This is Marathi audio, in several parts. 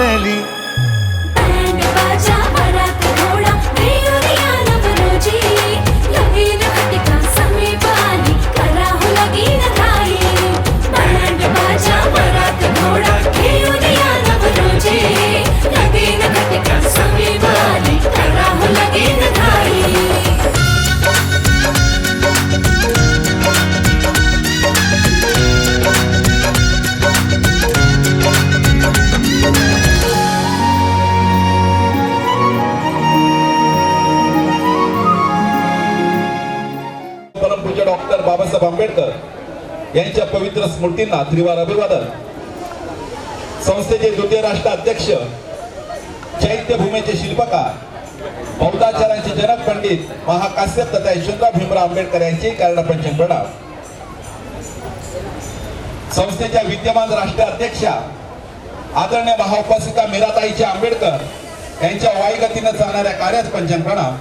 चालली. परमपूज्य डॉक्टर बाबासाहेब आंबेडकर यांच्या पवित्र स्मृतींना त्रिवार अभिवादन. संस्थेचे द्वितीय राष्ट्र अध्यक्ष, चैत्यभूमीचे शिल्पकार, बौद्धाचारांचे जनक पंडित महाकाश्यप तथा यशवंतराव भीमराव आंबेडकर यांचे कर्णपंचम प्रणाम. संस्थेच्या विद्यमान राष्ट्रीय अध्यक्षा आदरणीय महाउपासिका मीराताईचे आंबेडकर यांच्या वाईगतीने चालणाऱ्या कार्यास पंचम प्रणाम.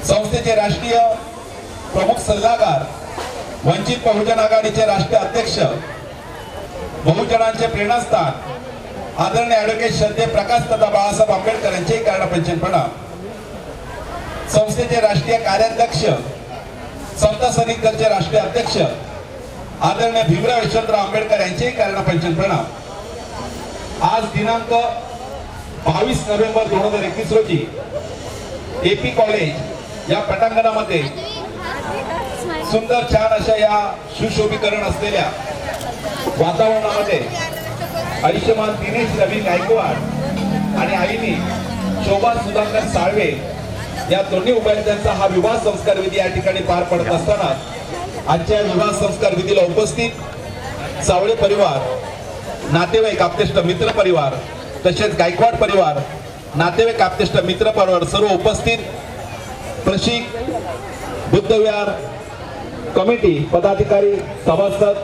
संस्थेचे राष्ट्रीय प्रमुख सल्लागार, वंचित बहुजन आघाडीचे राष्ट्रीय अध्यक्ष, बहुजनांचे प्रेरणास्थान आदरणीय ॲडव्होकेट श्रद्धेय प्रकाश तथा बाळासाहेब आंबेडकर यांचे कर्णपंचम प्रणाम. संस्थेचे राष्ट्रीय कार्याध्यक्ष, संत सैनिक दलचे राष्ट्रीय अध्यक्ष आदरणीय भीमराव यशवंतराव आंबेडकर यांचे कर्णपंचम प्रणाम. आज दिनांक 22 नोव्हेंबर 2021 रोजी एपी कॉलेज या पटांगणामध्ये सुंदर छान अशा या सुशोभीकरण असलेल्या वातावरणामध्ये आयुष्यमान दिनेश रवी गायकवाड आणि आईनी शोभा सुधाकर साळवे या दोन्ही उपाध्यायांचा हा विवाह संस्कार विधी या ठिकाणी पार पडत असताना आजच्या विवाह संस्कार विधीला उपस्थित सावळे परिवार, नातेवाईक, आप्तेष्ट मित्र परिवार तसेच गायकवाड परिवार, नातेवाईक, आप्तेष्ट मित्र परिवार सर्व उपस्थित, प्रशिक, बुद्धविहार कमिटी पदाधिकारी, सभासद,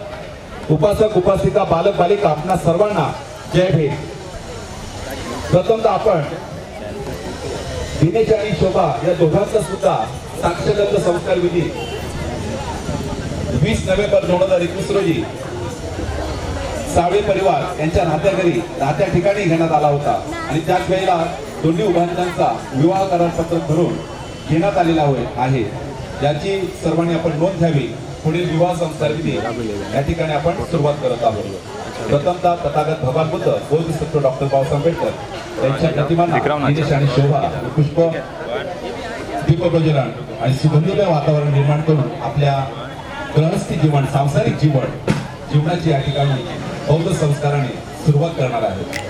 उपासक, उपासिका, बालक, बालिका आपणा सर्वांना जय भीम. प्रथमतः आपण दिनेश आणि शोभा या दोघांचा सुद्धा साक्षगंध संस्कार विधी 20 नोव्हेंबर 2021 रोजी सावळे परिवार यांच्या राहत्या ठिकाणी घेण्यात आला होता आणि त्याच वेळेला दोन्ही उभारण्यांचा विवाह करारपत्र करून घेण्यात आलेला आहे. याची सर्वांनी आपण नोंद घ्यावी. पुढील विवाह संस्कार विधी या ठिकाणी आपण सुरुवात करत आहोत. प्रथमतः तथागत भगवान बुद्ध बोधिसत्व डॉक्टर बाबासाहेब आंबेडकर यांच्या प्रतिमांना दिनेश आणि शोभा पुष्प दीपप्रज्वलन आणि सुगंधीमय वातावरण निर्माण करून आपल्या गृहस्थी जीवन, सांसारिक जीवनाची या ठिकाणी बौद्ध संस्काराने सुरुवात करणार आहे.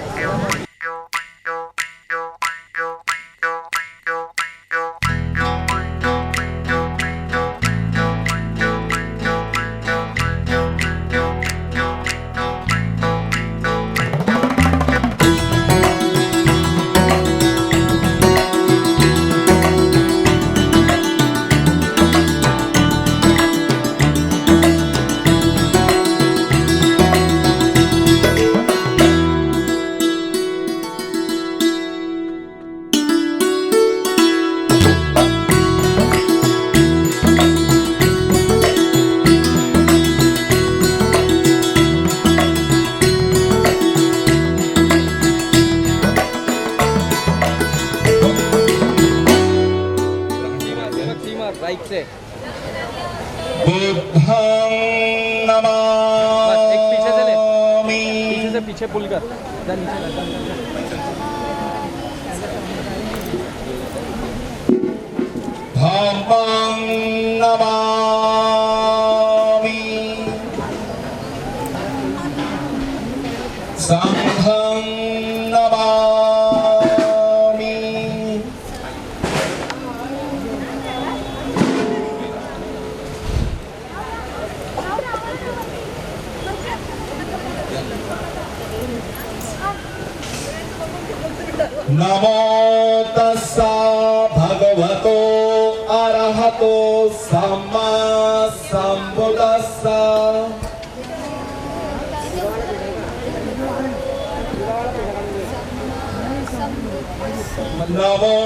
पीछे पुल कर धम्मं नमामि संघं नमामि नमो तस्सा भगवतो अरहतो सम्मा सम्बुद्धस्सा नमो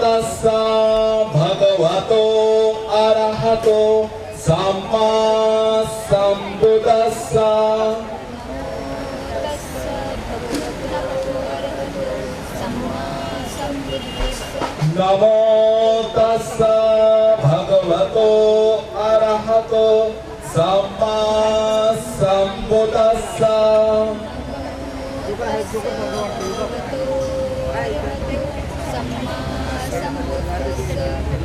तस्सा भगवतो अरहतो सम्मा सम्बुद्धस्सा नमो तस्सा भगवतो अरहतो सम्मा सम्बुद्दस्सा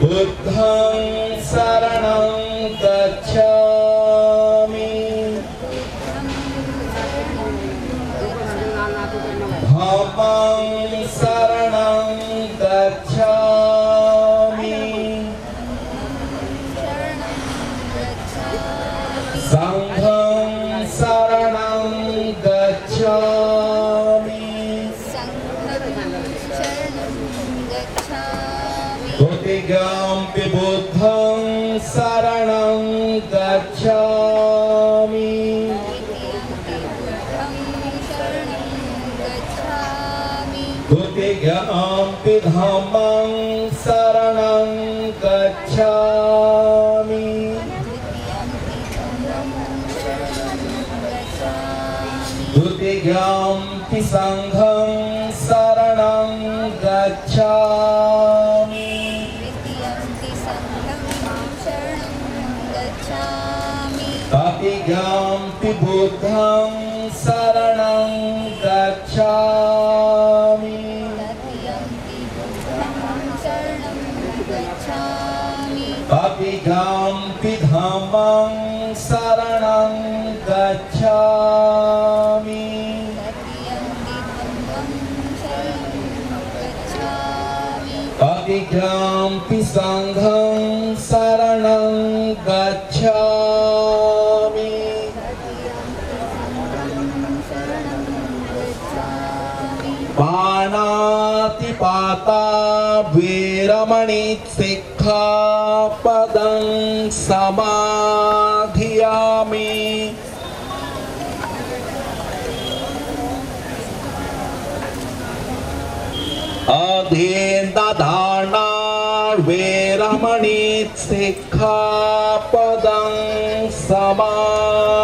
बुद्धं शरणं गच्छामि धम्मं शरणं गच्छामि संघं शरणं गच्छामि द्वितीयं बुद्धं शरणं गच्छामि द्वितीयं धम्मं शरणं गच्छामि द्वितीयं संघं शरणं गच्छामि तृतीयं बुद्धं शरणं गच्छामि तृतीयं धम्मं शरणं गच्छामि तृतीयं संघं शरणं गच्छामि पाणातिपाता वीरमणि सिक्खापदं समाधियामि अधीनदाना वीरमणि सिक्खापदं समाधियामि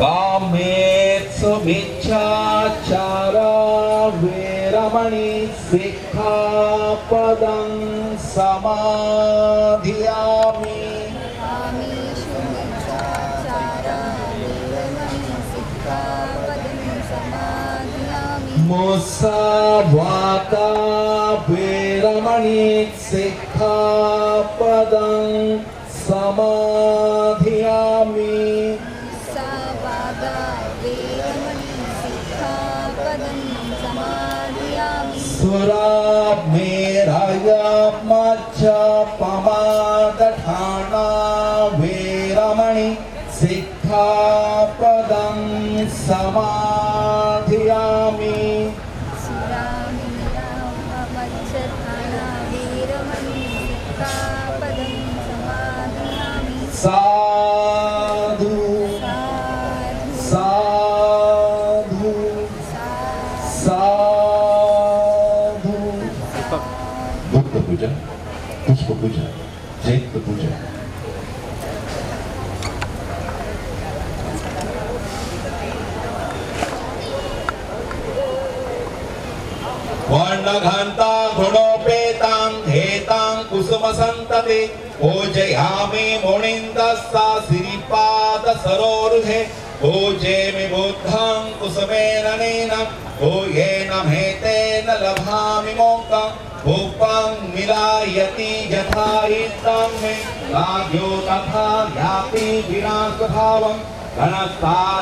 कामेत्सु मिच्छाचारा वीरमणि सिक्खापदं समाधियामि मुसावाका वीरमणि सिक्खापदं समाधियामि सुरामेरय मज्जपमादठाना वीरमणि सिक्खापदं समाधियामि साधु साधु साधु भक्त पूजा पुष्प पूजा चैत्र पूजा वर्णघंटा गुणोपेतां धेतां कुसुमसन्तते पूजयामि मुनिन्दस्सा श्रीपाद सरोरुहे पूजेमि बुद्धं कुसुमेन नैनं भूयेन मेतेन लभामि मोक्षं भूपं मिलायति यथा इत्थं मे राज्यो तथा याति विनाशभावं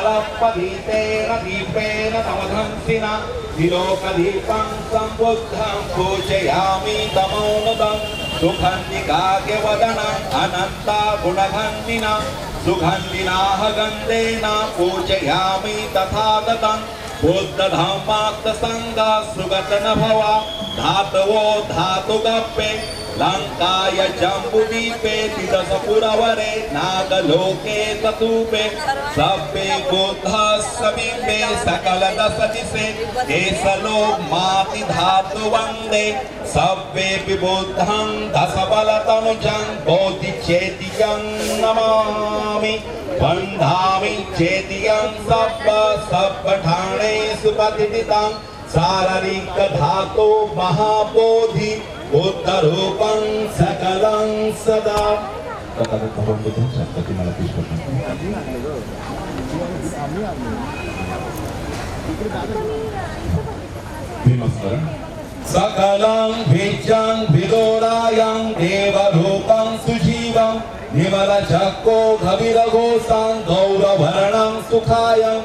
घनस्थालपदीतेन दीपेन तमधंसिना तिलोकदीपं सम्बुद्धं पूजयामि तमोनुदं सुगन्धिकाव्यवदनम् अनन्ता गुणगन्धिना सुगन्धिनाः गन्धेन पूजयामि तथागतं बुद्धधम्माक्तसङ्गा सुगतनभवा धातवो धातुगप्पे लङ्काय जम्बुदीपे तिदसपुरवरे नागलोके ततूपे सब्बे बुद्धः समीपे सकलदशदिशे केसलो माति धातु वन्दे सब्बे विबुद्धं दशबलतनुजं बोधिचेतिजं नमामि बंधामि चेतियं सब्ब ठाणे सुपतितां शारीरिक धातो महाबोधि उत्तरूपं सकलं सदा. सकलं भिजं विदोरायं देवरूपं सुजीवं निमलचक्को गभीरघोषं गौरवर्णं सुखायं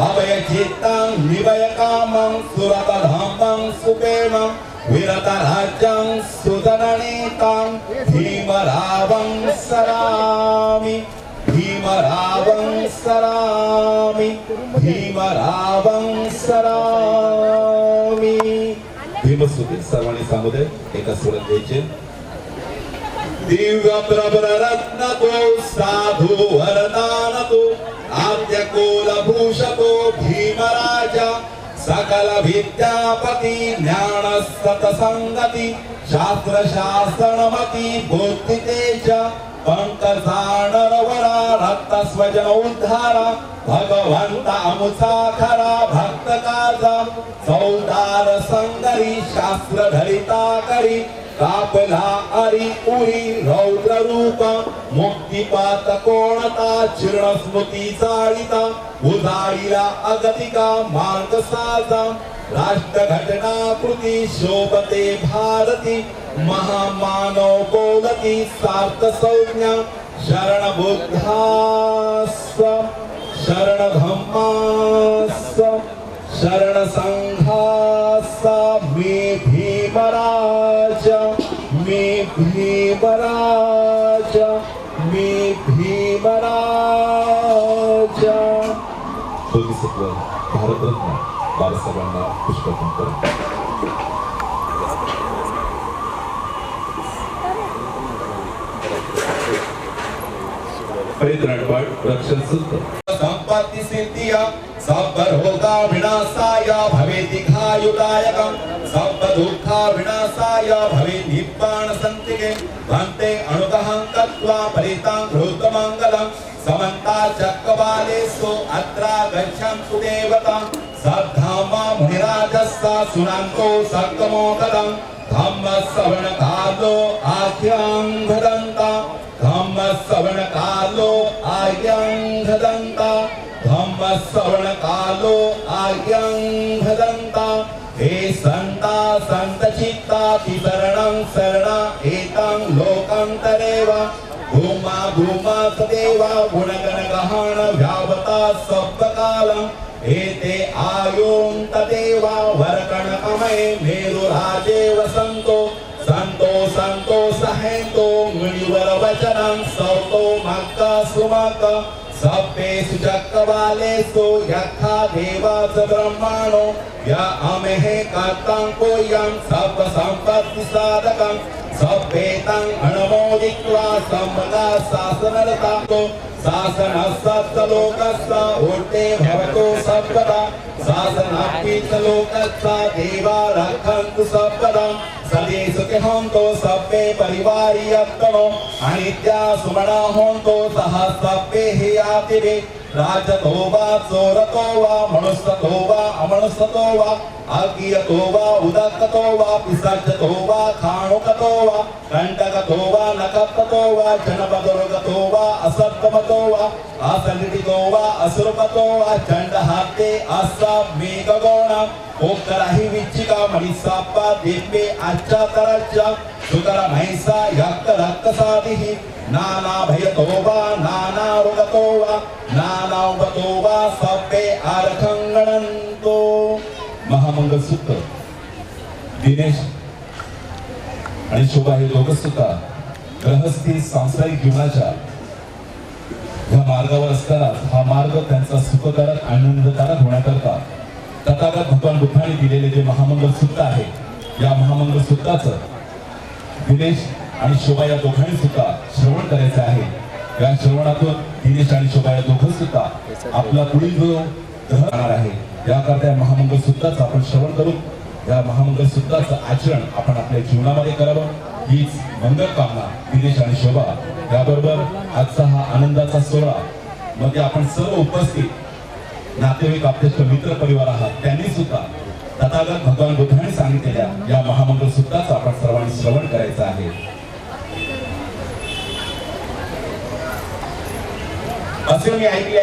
अभयचित्तं निभयकामं सुरतधम्मं सुप्रेमं विरतराज्यं सुधननीतं भीमरावं सरामि भीमरावं सरामि भीमरावं सरामि. भीमस्तुती सर्वांनी सांगू एका सुरात द्यायचे. दिव्य प्रभर रत्न तो साधू वरदान तो आद्य कुलभूषको भीमराजा सकल विद्यापति ज्ञान सतसंगति शास्त्र शास्त्रमति बुद्धि तेज पंकजा नरवरा रक्त स्वजन उद्धारा भगवंत अमुचा खरा भक्त काजा सौदार संगरी शास्त्र धरिता करी कापला अरी उरी रौद्र रूप मुक्तिपात कोणता चिर्ण स्मृती चाळिता उदारीला अगतिका मार्ग साजा राष्ट्र घटना कृती शोभते भारती महामानव बोलती सार्थ संज्ञा शरण बुद्धास शरण धम्मास शरण संघास मी भीमराज मी भीमराज मी भीमराज. बोधिसत्व भारतरत्न बाळासाहेबांना पुष्पगुच्छ करा. परित्राणपाठ रक्षण सूत्र. संपत्ति सिद्धिया सब रोगा विनाशाय भवेति खायुदायकं सब दुःखा विनाशाय भवेति निब्बाण संतिके भन्ते अनुगहं कत्वा परितां कृतमंगलं समन्ता चक्रवालेषु अत्रा गच्छन्तु देवतां सद्धामा मुनिराजस्सा सुनन्तो सक्कमोदतं धम्म श्रवण कालो आख्यां भदन्ता धम्म श्रवण कालो आज्ञां भदन्ता धम्म श्रवण कालो आज्ञां भदन्ता. हे संता संत चित्ता शरणं शरणा एतां लोकान्तरेव भूमा भूमा सदेव गुणगण गहन व्यावता सब्बकालम् एते आयों तदेवा वरकणकमये मेरुराजे वसन्तो संतो संतो सहेतो मुनिवर वचनं सौतो मक्का सुमक्का सप्पेषु चक्रवालेषु यथा देवास ब्रह्माणो या अमेहे कर्तां कोयं सब संपत्ति साधकं सप्पेतं अनुमोदित्वा सम्मदा शासनरतातो शासनस्सत्लोकस्य उर्ते भवतो सर्वदा शासनापीतलोकस्य देवा रक्षन्तु सर्वदा सदेशु के होंतो सब्बे परिवारियत्तनो अनित्या सुमना होंतो सह सब्बे हि आतिवे राजतो वा चोरतो वा मनुष्यतो वा अमनुष्यतो वा अज्ञतो वा उदक्कतो वा पिशाचतो वा खाणुकतो वा कंटकतो वा नकत्तो वा जनपदुर्गतो वा असत्तमतो वा असलितो वा असुरपतो वा चंडहाते असा मेघगोणा ओकराही विचिका मणिसाप्पा दिव्ये आच्चा तरच्चा सुतरा महिसा यक्त रक्तसादिहि नाना भयतो वा नाना रोगतो वा नाना उपतो वा सब्बे आरखंगणन्तो. महामंगलसूत्र दिनेश आणि शोभा हे दोघं सुद्धा गृहस्थी सांसारिक जीवनाच्या या मार्गावर असताना हा मार्ग त्यांचा सुखकारक आनंदकारक होण्याकरता तथागत भगवान बुद्धाने दिलेले जे महामंगल सूत्र आहे या महामंगल सूत्राचं दिनेश आणि शोभा या दोघांनी सुद्धा श्रवण करायचं आहे. या श्रवणातून दिनेश आणि शोभा या दोघं सुद्धा आपला पुढील जो ग्रह राहणार आहे याकरता या महामंगल सूत्राचं आपण श्रवण करू. या महामंगल सूत्राचं आचरण आपण आपल्या जीवनामध्ये करावं हीच मंगल कामना दिनेश आणि शोभा. याबरोबर आजचा हा आनंदाचा सोहळा म्हणजे आपण सर्व उपस्थित नातेवाईक आपले मित्र परिवार आहात, त्यांनी सुद्धा तथागत भगवान बुद्धांनी सांगितलेल्या या महामंगल सुद्धाच आपण सर्वांनी श्रवण करायचं आहे. असे मी ऐकले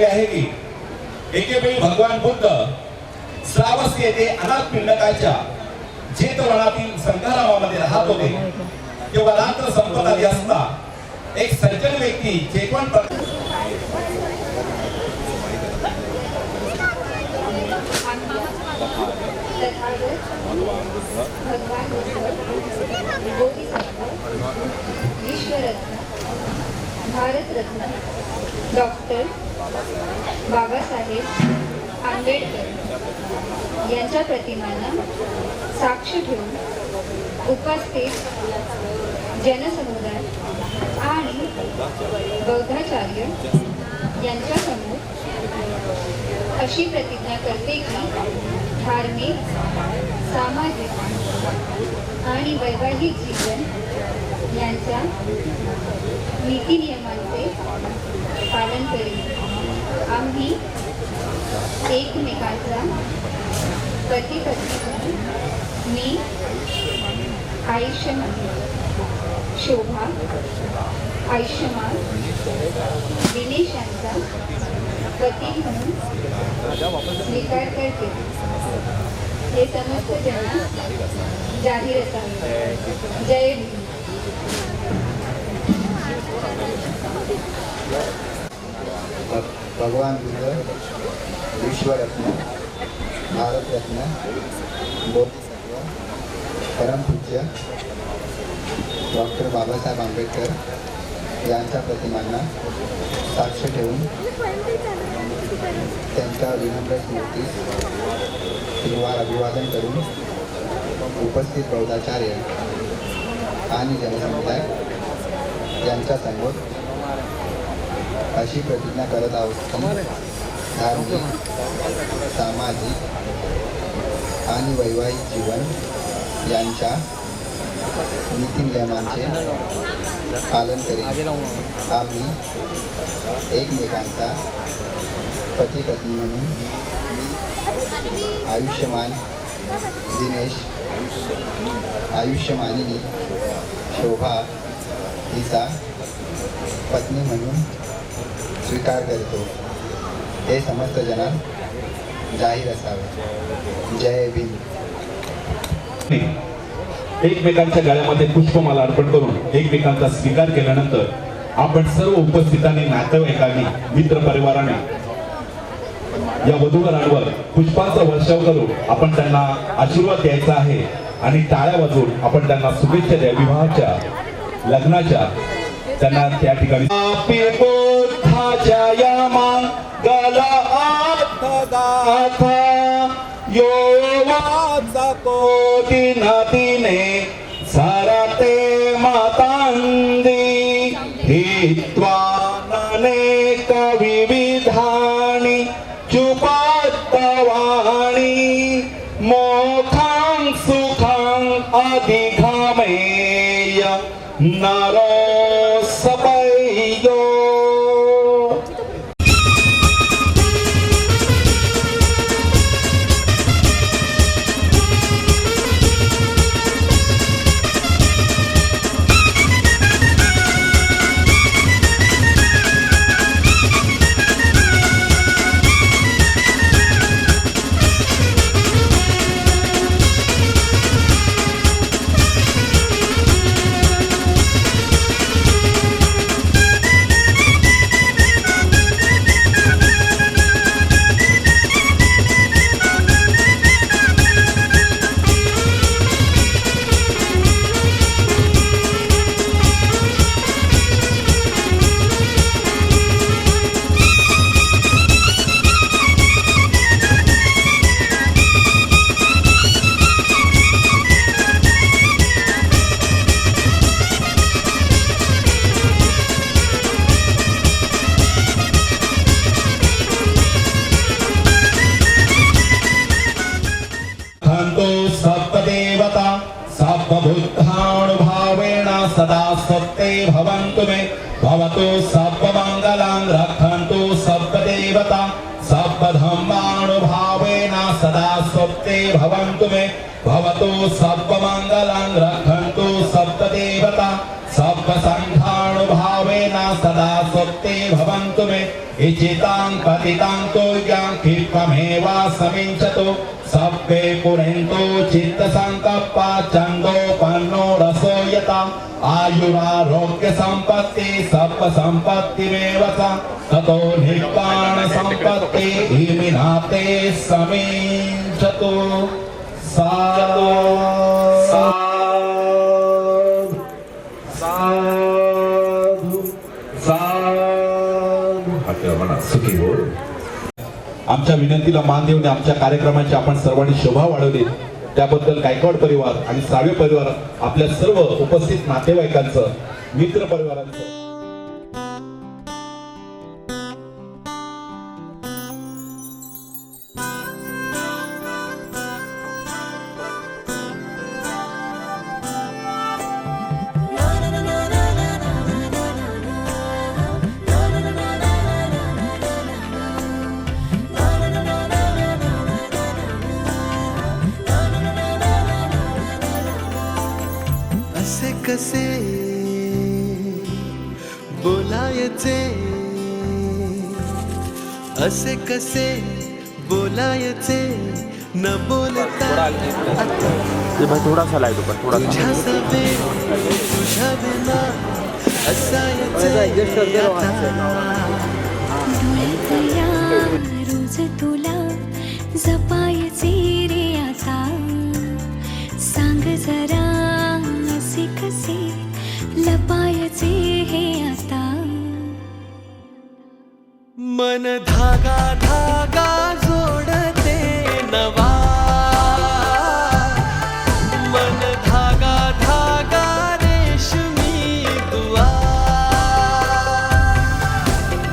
आहे की एकेवेळी भगवान बुद्ध श्रावस्ती येथे अनाथ पिंडकाच्या जेतवनातील संघारामामध्ये राहत होते. तेव्हा रात्र संपत आली असता एक सज्जन व्यक्ती जेवण विश्वरत्न भारतरत्न डॉक्टर बाबासाहेब आंबेडकर यांच्या प्रतिमांना साक्ष ठेवून उपस्थित जनसमुदाय आणि बौद्धाचार्य यांच्यासमोर अशी प्रतिज्ञा करते की धार्मिक, सामाजिक आणि वैवाहिक जीवन यांच्या नीती नियमांचे पालन करेल. आम्ही एकमेकांचा पती पत्नी म्हणून मी आयुष्यमान, शोभा आयुष्यमान, दिनेश यांचा पती म्हणून स्वीकार करते. हे समस्त जन जाहीर असावे. जय भीम. भगवान बुद्ध विश्वरत्न भारतरत्न बोधिसत्व परमपूज्य डॉक्टर बाबासाहेब आंबेडकर यांच्या प्रतिमांना साक्ष ठेवून त्यांच्या विनम्र स्मृतीस श्रीवार अभिवादन करून उपस्थित बौद्धाचार्य आणि जनसमुदाय यांच्यासमोर अशी प्रतिज्ञा करत आहोत की धार्मिक, सामाजिक आणि वैवाहिक जीवन यांच्या नीती नियमांचे पालन करेल. आम्ही एकमेकांचा पती पत्नी म्हणून आयुष्यमान दिनेश, आयुष्यमानिनी शोभा हिचा पत्नी म्हणून स्वीकार करतो. हे समस्त जना जाहीर असावे. जय भीम. एकमेकांच्या गळ्यामध्ये पुष्पमाला अर्पण करून एकमेकांचा स्वीकार केल्यानंतर आपण सर्व उपस्थितांनी, नातेवाईकांनी, मित्र परिवाराने या वधूवरांवर पुष्पांचा वर्षाव करून आपण त्यांना आशीर्वाद द्यायचा आहे आणि टाळ्या वाजवून आपण त्यांना शुभेच्छा द्या. विवाहाच्या, लग्नाच्या त्यांना त्या ठिकाणी सारते मातांदी हित्वा अनेक विविधानि चुपात्तवाणी मोखां सुखां अधिगमेय नरो सपय्यो. भवन्तु मे भवतु सर्वमङ्गलं रक्षन्तु सर्वदेवता सर्वधर्मानुभावेन सदा स्वस्ते भवन्तु मे भवतु सर्वमङ्गलं रक्षन्तु सर्वदेवता सर्वसङ्घानुभावेन सदा स्वस्ते भवन्तु मे इचितां पतितां तुभ्यं क्षिप्रमेव समिञ्चतु सर्वे पुरन्तु चित्तसङ्कल्पा छन्दोपन्नो रसो यथा आयुरारोग्यसम्पत्ति सर्वसम्पत्तिमेव च ततो निर्वाणसम्पत्ति इमिनाते समिञ्चतु साधु साधु साधु सुखी हो. आमच्या विनंतीला मान देऊन आमच्या कार्यक्रमाची आपण सर्वांनी शोभा वाढवली त्याबद्दल गायकवाड परिवार आणि साळवे परिवार आपल्या सर्व उपस्थित नातेवाईकांचं मित्र परिवारांचं असे कसे बोलायचे असे कसे बोलायचे न बोलता थोडासा लाईट पण थोडा तुझ्या सवे तुझ्या बिना असायचे डोळ्यातल्या रोज तुला जपायचे रे आता सांग जरा असे कसे लपायचे हे आता मन धागा धागा जोडते नवा मन धागा धागा रेशमी दुआ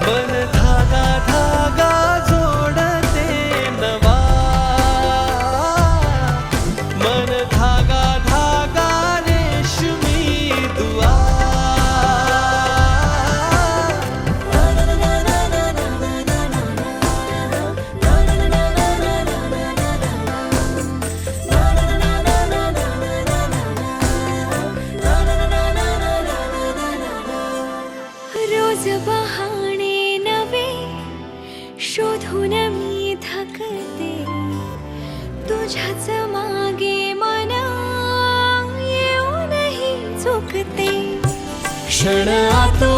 मन धागा धागा जोडते नवा मन धागा धागा रेशमी दुआ रोज बहाणे नवे शोधून मी थकते तुझ्याच मागे मन येऊनही चुकते क्षण आतो